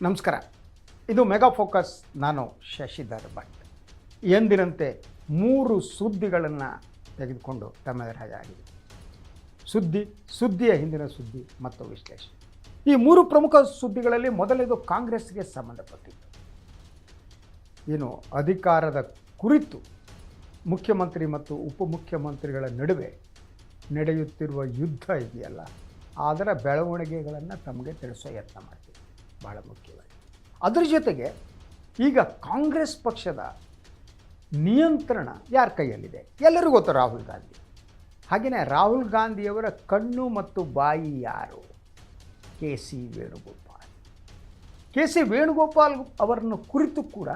ನಮಸ್ಕಾರ. ಇದು mega focus. ನಾನು ಶಶಿಧರ್ ಭಟ್. ಎಂದಿನಂತೆ 3 ಸುದ್ದಿಗಳನ್ನು ತೆಗೆದುಕೊಂಡು ತಮ್ಮೆದುರಾಗಿದೆ. ಸುದ್ದಿಯ ಹಿಂದಿನ ಸುದ್ದಿ ಮತ್ತು ವಿಶ್ಲೇಷಣೆ. ಈ 3 ಪ್ರಮುಖ ಸುದ್ದಿಗಳಲ್ಲಿ ಮೊದಲನೇದು ಕಾಂಗ್ರೆಸ್ಗೆ ಸಂಬಂಧಪಟ್ಟಿದ್ದು. ಏನು ಅಧಿಕಾರದ ಕುರಿತು ಮುಖ್ಯಮಂತ್ರಿ ಮತ್ತು ಉಪಮುಖ್ಯಮಂತ್ರಿಗಳ ನಡುವೆ ನಡೆಯುತ್ತಿರುವ ಯುದ್ಧ ಇದೆಯಲ್ಲ, ಅದರ ಬೆಳವಣಿಗೆಗಳನ್ನು ತಮಗೆ ತಿಳಿಸೋ ಯತ್ನ ಮಾಡ್ತೀವಿ. ಭಾಳ ಮುಖ್ಯವಾಗಿ ಅದರ ಜೊತೆಗೆ ಈಗ ಕಾಂಗ್ರೆಸ್ ಪಕ್ಷದ ನಿಯಂತ್ರಣ ಯಾರ ಕೈಯಲ್ಲಿದೆ? ಎಲ್ಲರಿಗೂ ಗೊತ್ತು, ರಾಹುಲ್ ಗಾಂಧಿ. ಹಾಗೆಯೇ ರಾಹುಲ್ ಗಾಂಧಿಯವರ ಕಣ್ಣು ಮತ್ತು ಬಾಯಿ ಯಾರು? ಕೆ ಸಿ ವೇಣುಗೋಪಾಲ್ ಅವರನ್ನು ಕುರಿತು ಕೂಡ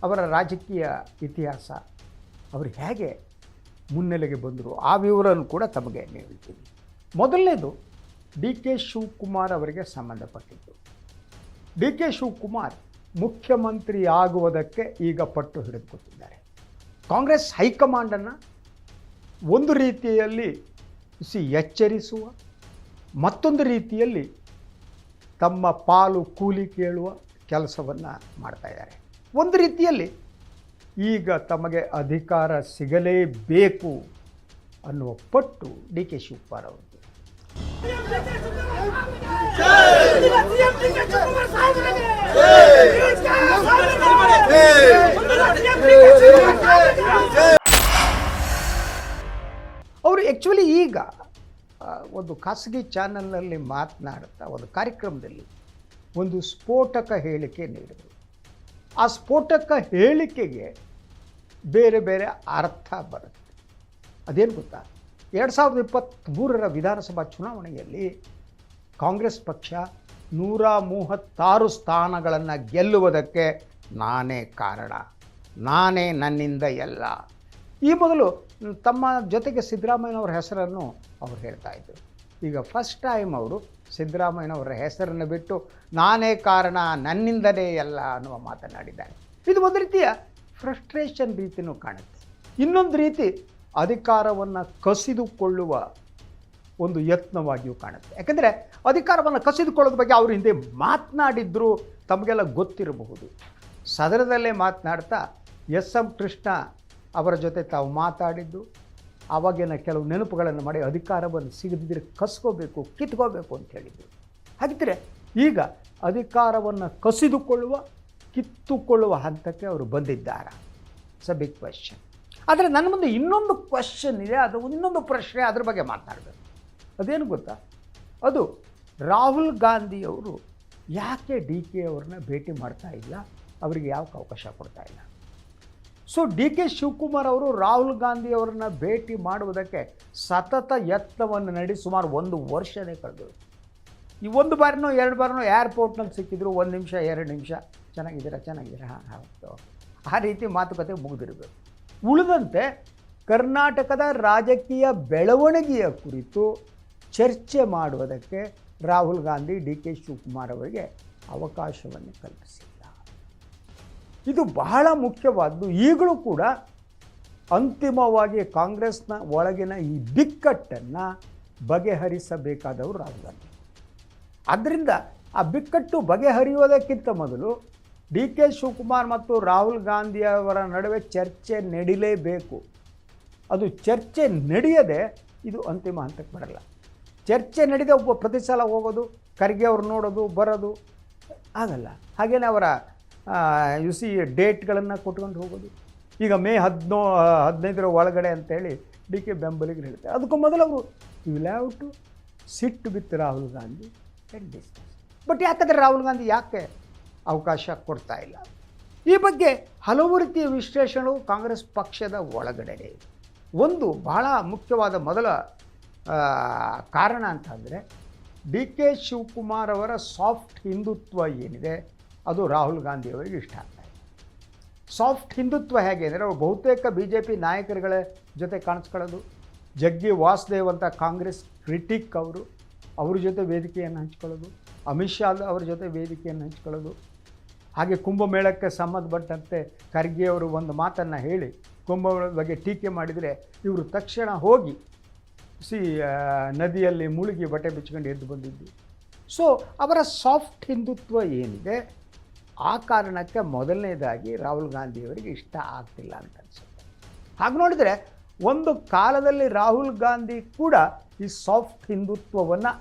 ಅವರ ರಾಜಕೀಯ ಇತಿಹಾಸ, ಅವರು ಹೇಗೆ ಮುನ್ನೆಲೆಗೆ ಬಂದರು, ಆ ವಿವರವನ್ನು ಕೂಡ ತಮಗೆ ನೀಡ್ತೀವಿ. ಮೊದಲನೇದು ಡಿ ಕೆ ಶಿವಕುಮಾರ್ ಅವರಿಗೆ ಸಂಬಂಧಪಟ್ಟಿದ್ದು. ಡಿ ಕೆ ಶಿವಕುಮಾರ್ ಮುಖ್ಯಮಂತ್ರಿ ಆಗುವುದಕ್ಕೆ ಈಗ ಪಟ್ಟು ಹಿಡಿದುಕೊಟ್ಟಿದ್ದಾರೆ. ಕಾಂಗ್ರೆಸ್ ಹೈಕಮಾಂಡನ್ನು ಒಂದು ರೀತಿಯಲ್ಲಿ ಎಚ್ಚರಿಸುವ, ಮತ್ತೊಂದು ರೀತಿಯಲ್ಲಿ ತಮ್ಮ ಪಾಲು ಕೂಲಿ ಕೇಳುವ ಕೆಲಸವನ್ನು ಮಾಡ್ತಾಯಿದ್ದಾರೆ. ಒಂದು ರೀತಿಯಲ್ಲಿ ಈಗ ತಮಗೆ ಅಧಿಕಾರ ಸಿಗಲೇಬೇಕು ಅನ್ನುವ ಪಟ್ಟು ಡಿ ಕೆ ಶಿವಕುಮಾರ್ ಅವರಿಗೆ. ಅವರು ಆ್ಯಕ್ಚುಲಿ ಈಗ ಒಂದು ಖಾಸಗಿ ಚಾನಲ್ನಲ್ಲಿ ಮಾತನಾಡುತ್ತಾ ಒಂದು ಕಾರ್ಯಕ್ರಮದಲ್ಲಿ ಒಂದು ಸ್ಫೋಟಕ ಹೇಳಿಕೆ ನೀಡಿದರು. ಆ ಸ್ಫೋಟಕ ಹೇಳಿಕೆಗೆ ಬೇರೆ ಬೇರೆ ಅರ್ಥ ಬರುತ್ತೆ. ಅದೇನು ಗೊತ್ತಾ? 2023 ವಿಧಾನಸಭಾ ಚುನಾವಣೆಯಲ್ಲಿ ಕಾಂಗ್ರೆಸ್ ಪಕ್ಷ 136 ಸ್ಥಾನಗಳನ್ನು ಗೆಲ್ಲುವುದಕ್ಕೆ ನಾನೇ ಕಾರಣ, ನಾನೇ, ನನ್ನಿಂದ ಎಲ್ಲ. ಈ ಮೊದಲು ತಮ್ಮ ಜೊತೆಗೆ ಸಿದ್ದರಾಮಯ್ಯನವರ ಹೆಸರನ್ನು ಅವರು ಹೇಳ್ತಾ ಇದ್ದರು. ಈಗ ಫಸ್ಟ್ ಟೈಮ್ ಅವರು ಸಿದ್ದರಾಮಯ್ಯನವರ ಹೆಸರನ್ನು ಬಿಟ್ಟು ನಾನೇ ಕಾರಣ, ನನ್ನಿಂದಲೇ ಎಲ್ಲ ಅನ್ನುವ ಮಾತನಾಡಿದ್ದಾರೆ. ಇದು ಒಂದು ರೀತಿಯ ಫ್ರಸ್ಟ್ರೇಷನ್ ರೀತಿಯೂ ಕಾಣುತ್ತೆ. ಇನ್ನೊಂದು ರೀತಿ ಅಧಿಕಾರವನ್ನು ಕಸಿದುಕೊಳ್ಳುವ ಒಂದು ಯತ್ನವಾಗಿಯೂ ಕಾಣುತ್ತೆ. ಯಾಕೆಂದರೆ ಅಧಿಕಾರವನ್ನು ಕಸಿದುಕೊಳ್ಳೋದ ಬಗ್ಗೆ ಅವರು ಹಿಂದೆ ಮಾತನಾಡಿದ್ರು, ತಮಗೆಲ್ಲ ಗೊತ್ತಿರಬಹುದು. ಸದನದಲ್ಲೇ ಮಾತನಾಡ್ತಾ ಎಸ್ ಎಂ ಕೃಷ್ಣ ಅವರ ಜೊತೆ ತಾವು ಮಾತಾಡಿದ್ದು, ಆವಾಗಿನ ಕೆಲವು ನೆನಪುಗಳನ್ನು ಮಾಡಿ ಅಧಿಕಾರವನ್ನು ಸಿಗದಿದ್ದರೆ ಕಸ್ಕೋಬೇಕು, ಕಿತ್ಕೋಬೇಕು ಅಂತ ಹೇಳಿದರು. ಹಾಗಿದ್ದರೆ ಈಗ ಅಧಿಕಾರವನ್ನು ಕಸಿದುಕೊಳ್ಳುವ, ಕಿತ್ತುಕೊಳ್ಳುವ ಹಂತಕ್ಕೆ ಅವರು ಬಂದಿದ್ದಾರೆ. It's a big question. ಆದರೆ ನನ್ನ ಮುಂದೆ ಇನ್ನೊಂದು ಕ್ವೆಶ್ಚನ್ ಇದೆ, ಅದು ಇನ್ನೊಂದು ಪ್ರಶ್ನೆ, ಅದ್ರ ಬಗ್ಗೆ ಮಾತನಾಡಬೇಕು. ಅದೇನು ಗೊತ್ತಾ? ಅದು ರಾಹುಲ್ ಗಾಂಧಿಯವರು ಯಾಕೆ ಡಿ ಕೆ ಅವ್ರನ್ನ ಭೇಟಿ ಮಾಡ್ತಾ ಇಲ್ಲ, ಅವರಿಗೆ ಯಾಕೆ ಅವಕಾಶ ಕೊಡ್ತಾ ಇಲ್ಲ? ಸೊ ಡಿ ಕೆ ಶಿವಕುಮಾರ್ ಅವರು ರಾಹುಲ್ ಗಾಂಧಿಯವರನ್ನ ಭೇಟಿ ಮಾಡುವುದಕ್ಕೆ ಸತತ ಯತ್ನವನ್ನು ನಡೆಸಿ ಸುಮಾರು 1 ವರ್ಷನೇ ಕಳೆದರು. ಈ 1 ಬಾರಿನೋ 2 ಬಾರಿನೋ ಏರ್ಪೋರ್ಟ್ನಲ್ಲಿ ಸಿಕ್ಕಿದ್ರು, 1 ನಿಮಿಷ 2 ನಿಮಿಷ, ಚೆನ್ನಾಗಿದ್ದೀರಾ ಹಾಂ ಹೌದು, ಆ ರೀತಿ ಮಾತುಕತೆ ಮುಗಿದಿರಬೇಕು. ಉಳಿದಂತೆ ಕರ್ನಾಟಕದ ರಾಜಕೀಯ ಬೆಳವಣಿಗೆಯ ಕುರಿತು ಚರ್ಚೆ ಮಾಡುವುದಕ್ಕೆ ರಾಹುಲ್ ಗಾಂಧಿ ಡಿ ಕೆ ಶಿವಕುಮಾರ್ ಅವರಿಗೆ ಅವಕಾಶವನ್ನು ಕಲ್ಪಿಸಿಲ್ಲ. ಇದು ಬಹಳ ಮುಖ್ಯವಾದ್ದು. ಈಗಲೂ ಕೂಡ ಅಂತಿಮವಾಗಿ ಕಾಂಗ್ರೆಸ್ನ ಒಳಗಿನ ಈ ಬಿಕ್ಕಟ್ಟನ್ನು ಬಗೆಹರಿಸಬೇಕಾದವರು ರಾಹುಲ್ ಗಾಂಧಿ. ಆದ್ದರಿಂದ ಆ ಬಿಕ್ಕಟ್ಟು ಬಗೆಹರಿಯೋದಕ್ಕಿಂತ ಮೊದಲು ಡಿ ಕೆ ಶಿವಕುಮಾರ್ ಮತ್ತು ರಾಹುಲ್ ಗಾಂಧಿಯವರ ನಡುವೆ ಚರ್ಚೆ ನಡೀಲೇಬೇಕು. ಅದು ಚರ್ಚೆ ನಡೆಯದೆ ಇದು ಅಂತಿಮ ಹಂತಕ್ಕೆ ಬರಲ್ಲ. ಚರ್ಚೆ ನಡೆದ ಪ್ರತಿ ಸಲ ಹೋಗೋದು, ಖರ್ಗೆ ಅವ್ರು ನೋಡೋದು ಬರೋದು ಆಗಲ್ಲ. ಹಾಗೆಯೇ ಅವರ ಡೇಟ್ಗಳನ್ನು ಕೊಟ್ಕೊಂಡು ಹೋಗೋದು. ಈಗ ಮೇ 15 ಒಳಗಡೆ ಅಂತೇಳಿ ಡಿ ಕೆ ಬೆಂಬಲಿಗರು ಹೇಳ್ತಾರೆ. ಅದಕ್ಕೂ ಮೊದಲು ಅವರು will have to sit with Rahul Gandhi and discuss. But ಯಾಕಂದರೆ ರಾಹುಲ್ ಗಾಂಧಿ ಯಾಕೆ ಅವಕಾಶ ಕೊಡ್ತಾ ಇಲ್ಲ? ಈ ಬಗ್ಗೆ ಹಲವು ರೀತಿಯ ವಿಶ್ಲೇಷಣೆಗಳು ಕಾಂಗ್ರೆಸ್ ಪಕ್ಷದ ಒಳಗಡೆ ಇದೆ. ಒಂದು ಬಹಳ ಮುಖ್ಯವಾದ ಮೊದಲ ಕಾರಣ ಅಂತಂದರೆ ಡಿ ಕೆ ಶಿವಕುಮಾರ್ ಅವರ ಸಾಫ್ಟ್ ಹಿಂದುತ್ವ ಏನಿದೆ ಅದು ರಾಹುಲ್ ಗಾಂಧಿಯವರಿಗೆ ಇಷ್ಟ ಆಗ್ತಾ ಇದೆ. ಸಾಫ್ಟ್ ಹಿಂದುತ್ವ ಹೇಗೆ ಅಂದರೆ ಅವರು ಬಹುತೇಕ BJP ನಾಯಕರುಗಳ ಜೊತೆ ಕಾಣಿಸ್ಕೊಳ್ಳೋದು, ಜಗ್ಗಿ ವಾಸುದೇವ್ ಅಂತ ಕಾಂಗ್ರೆಸ್ ಕ್ರಿಟಿಕ್ ಅವ್ರ ಜೊತೆ ವೇದಿಕೆಯನ್ನು ಹಂಚ್ಕೊಳ್ಳೋದು, ಅಮಿತ್ ಶಾ ಅವ್ರ ಜೊತೆ ವೇದಿಕೆಯನ್ನು ಹಂಚ್ಕೊಳ್ಳೋದು. ಹಾಗೆ ಕುಂಭಮೇಳಕ್ಕೆ ಸಂಬಂಧಪಟ್ಟಂತೆ ಖರ್ಗೆ ಅವರು ಒಂದು ಮಾತನ್ನು ಹೇಳಿ ಕುಂಭಮೇಳದ ಬಗ್ಗೆ ಟೀಕೆ ಮಾಡಿದರೆ ಇವರು ತಕ್ಷಣ ಹೋಗಿ ನದಿಯಲ್ಲಿ ಮುಳುಗಿ ಬಟ್ಟೆ ಬಿಚ್ಕೊಂಡು ಎದ್ದು ಬಂದಿದ್ದು. ಸೊ ಅವರ ಸಾಫ್ಟ್ ಹಿಂದುತ್ವ ಏನಿದೆ ಆ ಕಾರಣಕ್ಕೆ ಮೊದಲನೇದಾಗಿ ರಾಹುಲ್ ಗಾಂಧಿಯವರಿಗೆ ಇಷ್ಟ ಆಗ್ತಿಲ್ಲ ಅಂತ ಅನಿಸುತ್ತೆ. ಹಾಗೆ ನೋಡಿದರೆ ಒಂದು ಕಾಲದಲ್ಲಿ ರಾಹುಲ್ ಗಾಂಧಿ ಕೂಡ ಈ ಸಾಫ್ಟ್ ಹಿಂದುತ್ವವನ್ನು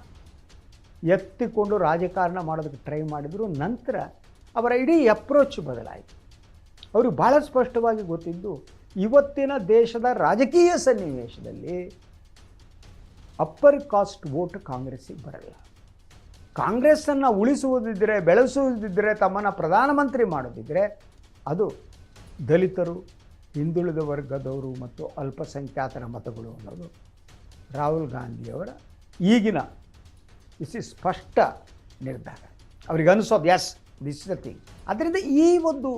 ಎತ್ತಿಕೊಂಡು ರಾಜಕಾರಣ ಮಾಡೋದಕ್ಕೆ ಟ್ರೈ ಮಾಡಿದರು. ನಂತರ ಅವರ ಇಡೀ ಅಪ್ರೋಚ್ ಬದಲಾಯಿತು. ಅವ್ರಿಗೆ ಭಾಳ ಸ್ಪಷ್ಟವಾಗಿ ಗೊತ್ತಿದ್ದು ಇವತ್ತಿನ ದೇಶದ ರಾಜಕೀಯ ಸನ್ನಿವೇಶದಲ್ಲಿ ಅಪ್ಪರ್ ಕಾಸ್ಟ್ ವೋಟ್ ಕಾಂಗ್ರೆಸ್ಸಿಗೆ ಬರಲ್ಲ. ಕಾಂಗ್ರೆಸ್ಸನ್ನು ಉಳಿಸುವುದಿದ್ದರೆ, ಬೆಳೆಸುವುದಿದ್ದರೆ, ತಮ್ಮನ್ನು ಪ್ರಧಾನಮಂತ್ರಿ ಮಾಡೋದಿದ್ದರೆ ಅದು ದಲಿತರು, ಹಿಂದುಳಿದ ವರ್ಗದವರು ಮತ್ತು ಅಲ್ಪಸಂಖ್ಯಾತರ ಮತಗಳು ಅನ್ನೋದು ರಾಹುಲ್ ಗಾಂಧಿಯವರ ಈಗಿನ ಸ್ಪಷ್ಟ ನಿರ್ಧಾರ. ಅವ್ರಿಗೆ ಅನಿಸೋದು yes this is the thing. ಅದರಿಂದ ಈ ಒಂದು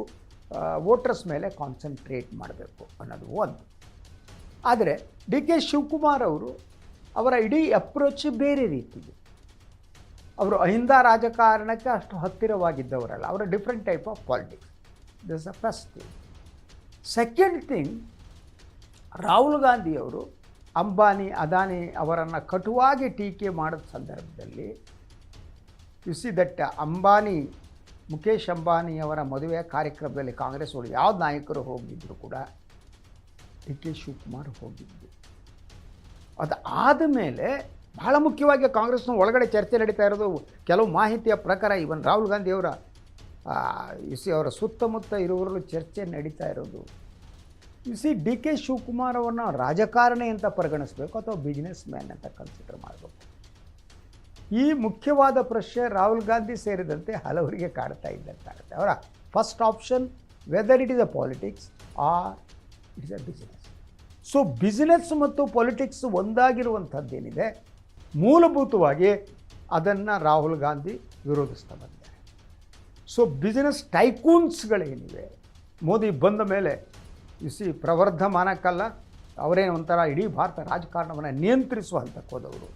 ವೋಟರ್ಸ್ ಮೇಲೆ ಕಾನ್ಸಂಟ್ರೇಟ್ ಮಾಡಬೇಕು ಅನ್ನೋದು ಒಂದು. ಆದರೆ ಡಿ ಕೆ ಶಿವಕುಮಾರ್ ಅವರು ಅವರ ಇಡೀ ಅಪ್ರೋಚ್ ಬೇರೆ ರೀತಿಗೆ. ಅವರು ಅಹಿಂದ ರಾಜಕಾರಣಕ್ಕೆ ಅಷ್ಟು ಹತ್ತಿರವಾಗಿದ್ದವರಲ್ಲ. ಅವರ different type of politics. This the first thing. Second thing, Rahul ಗಾಂಧಿಯವರು ಅಂಬಾನಿ, ಅದಾನಿ ಅವರನ್ನು ಕಟುವಾಗಿ ಟೀಕೆ ಮಾಡಿದ ಸಂದರ್ಭದಲ್ಲಿ you see that Ambani, Mukesh ಅಂಬಾನಿಯವರ ಮದುವೆಯ ಕಾರ್ಯಕ್ರಮದಲ್ಲಿ ಕಾಂಗ್ರೆಸ್ ಅವರು ಯಾವ ನಾಯಕರು ಹೋಗಿದ್ದರು ಕೂಡ ಡಿ ಕೆ ಶಿವಕುಮಾರ್ ಹೋಗಿದ್ದು. ಅದು ಆದಮೇಲೆ ಬಹಳ ಮುಖ್ಯವಾಗಿ ಕಾಂಗ್ರೆಸ್ನ ಒಳಗಡೆ ಚರ್ಚೆ ನಡೀತಾ ಇರೋದು, ಕೆಲವು ಮಾಹಿತಿಯ ಪ್ರಕಾರ ಇವನ್ ರಾಹುಲ್ ಗಾಂಧಿಯವರ ಅವರ ಸುತ್ತಮುತ್ತ ಇರುವವರಲ್ಲೂ ಚರ್ಚೆ ನಡೀತಾ ಇರೋದು, ಡಿ ಕೆ ಶಿವಕುಮಾರ್ ಅವರನ್ನ ರಾಜಕಾರಣಿ ಅಂತ ಪರಿಗಣಿಸಬೇಕು ಅಥವಾ ಬಿಸ್ನೆಸ್ ಮ್ಯಾನ್ ಅಂತ ಕನ್ಸಿಡರ್ ಮಾಡಬೇಕು. ಈ ಮುಖ್ಯವಾದ ಪ್ರಶ್ನೆ ರಾಹುಲ್ ಗಾಂಧಿ ಸೇರಿದಂತೆ ಹಲವರಿಗೆ ಕಾಡ್ತಾ ಇದ್ದಂತಾಗುತ್ತೆ. ಅವರ first option whether it is a politics or it is a business. So business ಮತ್ತು ಪೊಲಿಟಿಕ್ಸ್ ಒಂದಾಗಿರುವಂಥದ್ದೇನಿದೆ, ಮೂಲಭೂತವಾಗಿ ಅದನ್ನು ರಾಹುಲ್ ಗಾಂಧಿ ವಿರೋಧಿಸ್ತಾ ಬಂದಿದ್ದಾರೆ. ಸೊ ಬಿಸ್ನೆಸ್ ಟೈಕೂನ್ಸ್ಗಳೇನಿವೆ, ಮೋದಿ ಬಂದ ಮೇಲೆ ಪ್ರವರ್ಧಮಾನಕ್ಕಲ್ಲ, ಅವರೇನು ಒಂಥರ ಇಡೀ ಭಾರತ ರಾಜಕಾರಣವನ್ನು ನಿಯಂತ್ರಿಸುವ ಹಂತಕ್ಕೆ ಹೋದವರು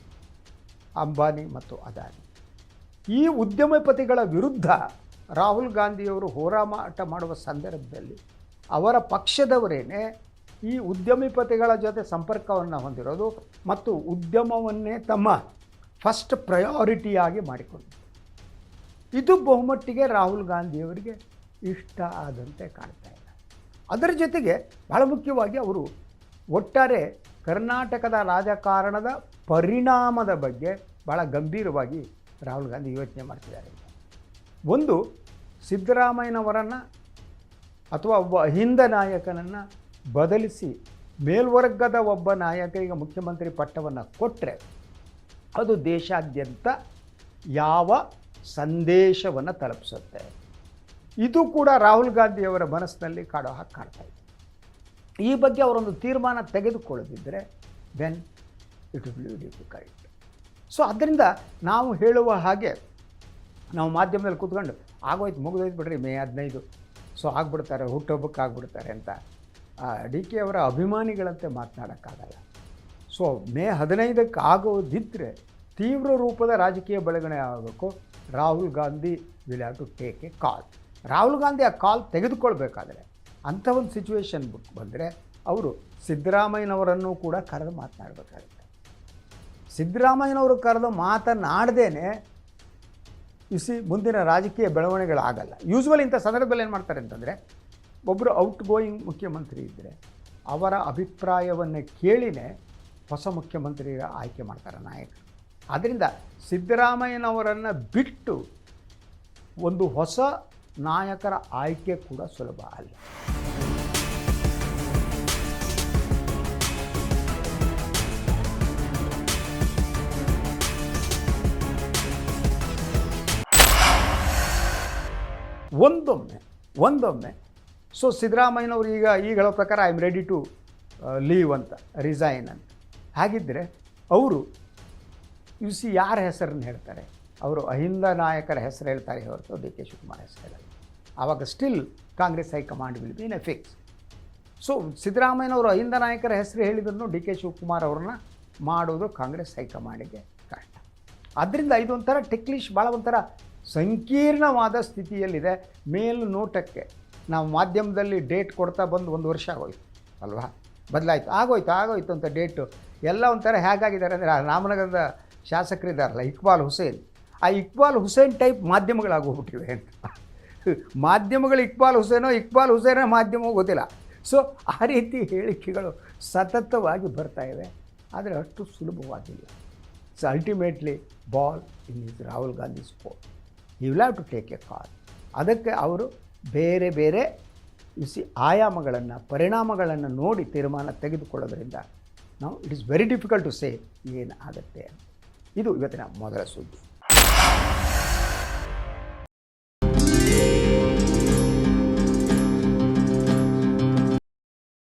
ಅಂಬಾನಿ ಮತ್ತು ಅದಾನಿ. ಈ ಉದ್ಯಮಪತಿಗಳ ವಿರುದ್ಧ ರಾಹುಲ್ ಗಾಂಧಿಯವರು ಹೋರಾಟ ಮಾಡುವ ಸಂದರ್ಭದಲ್ಲಿ ಅವರ ಪಕ್ಷದವರೇನೆ ಈ ಉದ್ಯಮಿಪತಿಗಳ ಜೊತೆ ಸಂಪರ್ಕವನ್ನು ಹೊಂದಿರೋದು ಮತ್ತು ಉದ್ಯಮವನ್ನೇ ತಮ್ಮ ಫಸ್ಟ್ ಪ್ರಯಾರಿಟಿಯಾಗಿ ಮಾಡಿಕೊಂಡಿದ್ದು. ಇದು ಬಹುಮಟ್ಟಿಗೆ ರಾಹುಲ್ ಗಾಂಧಿಯವರಿಗೆ ಇಷ್ಟ ಆದಂತೆ ಕಾಣ್ತಾ ಇಲ್ಲ. ಅದರ ಜೊತೆಗೆ ಬಹಳ ಮುಖ್ಯವಾಗಿ ಅವರು ಒಟ್ಟಾರೆ ಕರ್ನಾಟಕದ ರಾಜಕಾರಣದ ಪರಿಣಾಮದ ಬಗ್ಗೆ ಭಾಳ ಗಂಭೀರವಾಗಿ ರಾಹುಲ್ ಗಾಂಧಿ ಯೋಚನೆ ಮಾಡ್ತಿದ್ದಾರೆ. ಒಂದು, ಸಿದ್ದರಾಮಯ್ಯನವರನ್ನು ಅಥವಾ ಒಬ್ಬ ಅಹಿಂದ ನಾಯಕನನ್ನು ಬದಲಿಸಿ ಮೇಲ್ವರ್ಗದ ಒಬ್ಬ ನಾಯಕರಿಗೆ ಮುಖ್ಯಮಂತ್ರಿ ಪಟ್ಟವನ್ನು ಕೊಟ್ಟರೆ ಅದು ದೇಶಾದ್ಯಂತ ಯಾವ ಸಂದೇಶವನ್ನು ತಲುಪಿಸುತ್ತೆ. ಇದು ಕೂಡ ರಾಹುಲ್ ಗಾಂಧಿಯವರ ಮನಸ್ಸಿನಲ್ಲಿ ಕಾಡೋ ಹಾಗೆ ಕಾಡ್ತಾ ಇದೆ. ಈ ಬಗ್ಗೆ ಅವರೊಂದು ತೀರ್ಮಾನ ತೆಗೆದುಕೊಳ್ಳದಿದ್ದರೆ then it will be difficult. So ಅದರಿಂದ ನಾವು ಹೇಳುವ ಹಾಗೆ ನಾವು ಮಾಧ್ಯಮದಲ್ಲಿ ಕೂತ್ಕೊಂಡು ಆಗೋಯ್ತು, ಮುಗಿದೋಯ್ತು ಬಿಡ್ರಿ, ಮೇ 15 ಸೊ ಆಗ್ಬಿಡ್ತಾರೆ, ಹುಟ್ಟುಹಬ್ಬಕ್ಕೆ ಆಗ್ಬಿಡ್ತಾರೆ ಅಂತ ಡಿ ಕೆ ಅವರ ಅಭಿಮಾನಿಗಳಂತೆ ಮಾತನಾಡೋಕ್ಕಾಗಲ್ಲ. ಸೊ ಮೇ 15ಕ್ಕೆ ಆಗೋದಿದ್ದರೆ ತೀವ್ರ ರೂಪದ ರಾಜಕೀಯ ಬೆಳವಣಿಗೆ ಆಗಬೇಕು. Rahul Gandhi will have to take a call. Rahul Gandhi ಆ ಕಾಲ್ ತೆಗೆದುಕೊಳ್ಬೇಕಾದ್ರೆ ಅಂಥ ಒಂದು ಸಿಚುವೇಶನ್ ಬಂದರೆ ಅವರು ಸಿದ್ದರಾಮಯ್ಯನವರನ್ನು ಕೂಡ ಕರೆದು ಮಾತನಾಡಬೇಕಾಗುತ್ತೆ. ಸಿದ್ದರಾಮಯ್ಯನವರು ಕರೆದು ಮಾತನಾಡದೇನೆ ಮುಂದಿನ ರಾಜಕೀಯ ಬೆಳವಣಿಗೆಗಳಾಗಲ್ಲ. ಯೂಶ್ವಲಿ ಇಂಥ ಸಂದರ್ಭದಲ್ಲಿ ಏನು ಮಾಡ್ತಾರೆ ಅಂತಂದರೆ, ಒಬ್ಬರು ಔಟ್ ಗೋಯಿಂಗ್ ಮುಖ್ಯಮಂತ್ರಿ ಇದ್ದರೆ ಅವರ ಅಭಿಪ್ರಾಯವನ್ನು ಕೇಳಿನೇ ಹೊಸ ಮುಖ್ಯಮಂತ್ರಿಯ ಆಯ್ಕೆ ಮಾಡ್ತಾರೆ ನಾಯಕರು. ಆದ್ದರಿಂದ ಸಿದ್ದರಾಮಯ್ಯನವರನ್ನು ಬಿಟ್ಟು ಒಂದು ಹೊಸ ನಾಯಕರ ಆಯ್ಕೆ ಕೂಡ ಸುಲಭ ಅಲ್ಲ. ಒಂದೊಮ್ಮೆ ಸೊ ಸಿದ್ದರಾಮಯ್ಯನವರು ಈಗ ಹೇಳೋ ಪ್ರಕಾರ I am ready to leave ಅಂತ, ರಿಸೈನ್ ಅಂತ. ಹಾಗಿದ್ದರೆ ಅವರು ಯಾರ ಹೆಸರನ್ನು ಹೇಳ್ತಾರೆ? ಅವರು ಅಹಿಂದ ನಾಯಕರ ಹೆಸರು ಹೇಳ್ತಾರೆ ಹೊರತು ಡಿ ಕೆ ಶಿವಕುಮಾರ್ ಹೆಸರು ಹೇಳಲ್ಲ. ಆವಾಗ still Congress high command will be in a fix. So ಸಿದ್ದರಾಮಯ್ಯನವರು ಅಹಿಂದ ನಾಯಕರ ಹೆಸರು ಹೇಳಿದ್ರು ಡಿ ಕೆ ಶಿವಕುಮಾರ್ ಅವ್ರನ್ನ ಮಾಡೋದು ಕಾಂಗ್ರೆಸ್ ಹೈಕಮಾಂಡಿಗೆ ಕಷ್ಟ. ಆದ್ದರಿಂದ ಇದೊಂಥರ ಟಿಕ್ಲಿಶ್, ಭಾಳ ಒಂಥರ ಸಂಕೀರ್ಣವಾದ ಸ್ಥಿತಿಯಲ್ಲಿದೆ. ಮೇಲ್ನೋಟಕ್ಕೆ ನಾವು ಮಾಧ್ಯಮದಲ್ಲಿ ಡೇಟ್ ಕೊಡ್ತಾ ಬಂದು 1 ವರ್ಷ ಆಗೋಯ್ತು ಅಲ್ವಾ, ಬದಲಾಯಿತು, ಆಗೋಯ್ತು ಅಂತ ಡೇಟು ಎಲ್ಲ ಒಂಥರ ಹೇಗಾಗಿದ್ದಾರೆ ಅಂದರೆ, ರಾಮನಗರದ ಶಾಸಕರಿದ್ದಾರಲ್ಲ ಇಕ್ಬಾಲ್ ಹುಸೇನ್, ಆ ಇಕ್ಬಾಲ್ ಹುಸೇನ್ ಟೈಪ್ ಮಾಧ್ಯಮಗಳಾಗೋಗ್ಬಿಟ್ಟಿವೆ ಅಂತ. ಮಾಧ್ಯಮಗಳು ಇಕ್ಬಾಲ್ ಹುಸೇನೋ ಮಾಧ್ಯಮ ಗೊತ್ತಿಲ್ಲ. ಸೊ ಆ ರೀತಿ ಹೇಳಿಕೆಗಳು ಸತತವಾಗಿ ಬರ್ತಾ ಇವೆ, ಆದರೆ ಅಷ್ಟು ಸುಲಭವಾಗಿಲ್ಲ. So ultimately ball in is Rahul Gandhi sport. You will have to take a call. ಅದಕ್ಕೆ ಅವರು ಬೇರೆ ಬೇರೆ ಆಯಾಮಗಳನ್ನು, ಪರಿಣಾಮಗಳನ್ನು ನೋಡಿ ತೀರ್ಮಾನ ತೆಗೆದುಕೊಳ್ಳೋದ್ರಿಂದ ನಾವು it is very difficult to say ಏನಾಗುತ್ತೆ ಅಂತ. ಇದು ಇವತ್ತಿನ ಮೊದಲ ಸುದ್ದಿ.